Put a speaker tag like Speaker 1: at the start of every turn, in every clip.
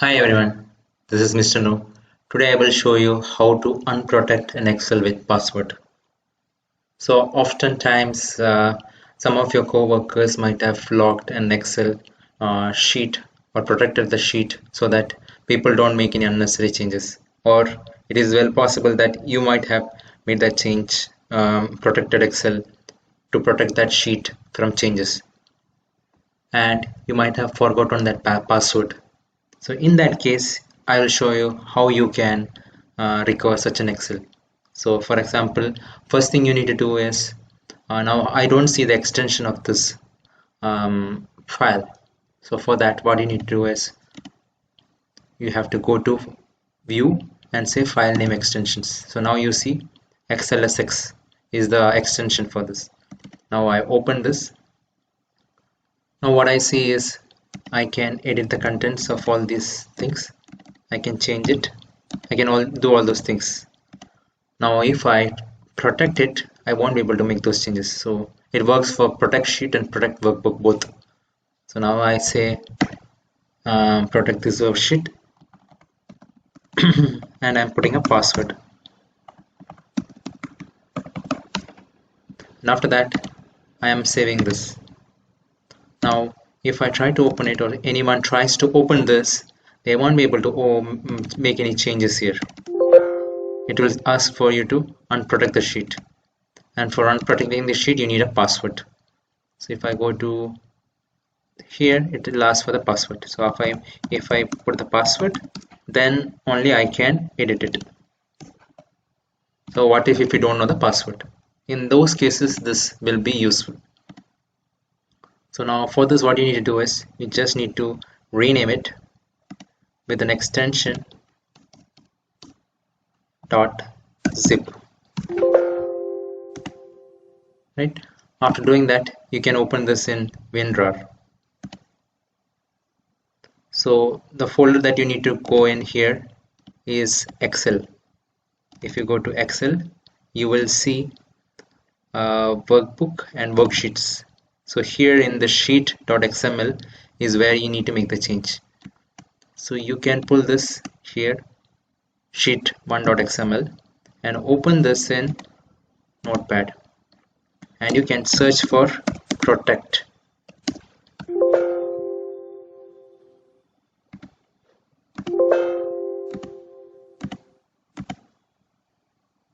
Speaker 1: Hi everyone, this is Mr. No. Today I will show you how to unprotect an Excel with password. So oftentimes some of your co-workers might have locked an Excel sheet or protected the sheet so that people don't make any unnecessary changes. Or it is well possible that you might have made that change, protected Excel to protect that sheet from changes. And you might have forgotten that password. So in that case, I will show you how you can recover such an Excel. So for example, first thing you need to do is, now I don't see the extension of this file. So for that, what you need to do is, you have to go to view and say file name extensions. So now you see XLSX is the extension for this. Now I open this. Now what I see is I can edit the contents of all these things. I can change it. I can do all those things. Now if I protect it, I won't be able to make those changes. So it works for protect sheet and protect workbook both. So now I say protect this worksheet and I'm putting a password. And after that, I am saving this. Now if I try to open it, or anyone tries to open this, they won't be able to make any changes here. It will ask for you to unprotect the sheet, and for unprotecting the sheet you need a password. So if I go to here, it will ask for the password. So if I put the password, then only I can edit it. So what if you don't know the password? In those cases this will be useful. So now for this, what you need to do is you just need to rename it with an extension .zip. Right? After doing that, you can open this in WinRAR. So the folder that you need to go in here is Excel. If you go to Excel, you will see workbook and worksheets. So here in the sheet.xml is where you need to make the change. So you can pull this here, sheet1.xml, and open this in Notepad, and you can search for protect.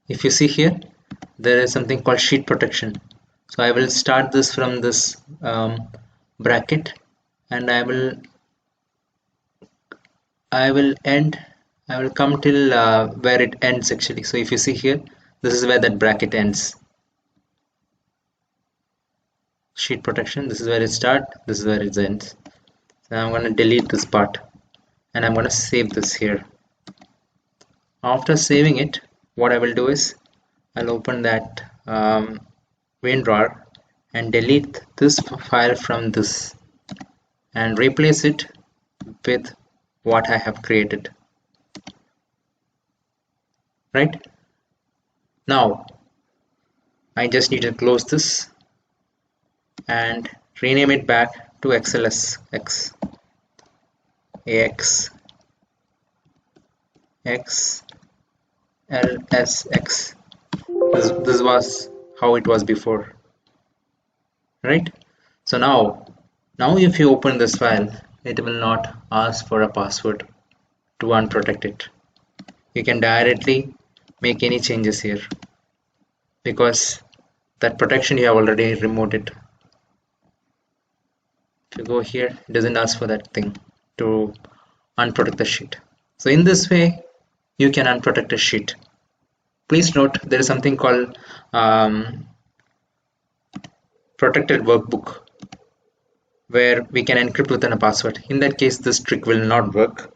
Speaker 1: If you see here, there is something called sheet protection. So I will start this from this bracket, and I will come till where it ends actually. So if you see here, this is where that bracket ends. Sheet protection, this is where it starts, this is where it ends. So I'm going to delete this part and I'm going to save this here. After saving it, what I will do is I'll open that WinRAR and delete this file from this and replace it with what I have created. Right? Now I just need to close this and rename it back to XLSX. XLSX. This was how it was before, right? So now if you open this file, it will not ask for a password to unprotect it. You can directly make any changes here because that protection you have already removed it. If you go here, it doesn't ask for that thing to unprotect the sheet. So in this way you can unprotect a sheet. Please note there is something called protected workbook where we can encrypt within a password. In that case this trick will not work.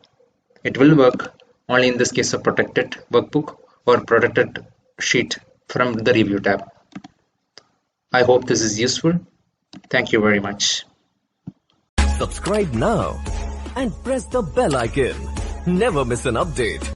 Speaker 1: It will work only in this case of protected workbook or protected sheet from the review tab. I hope this is useful. Thank you very much.
Speaker 2: Subscribe now and press the bell icon. Never miss an update.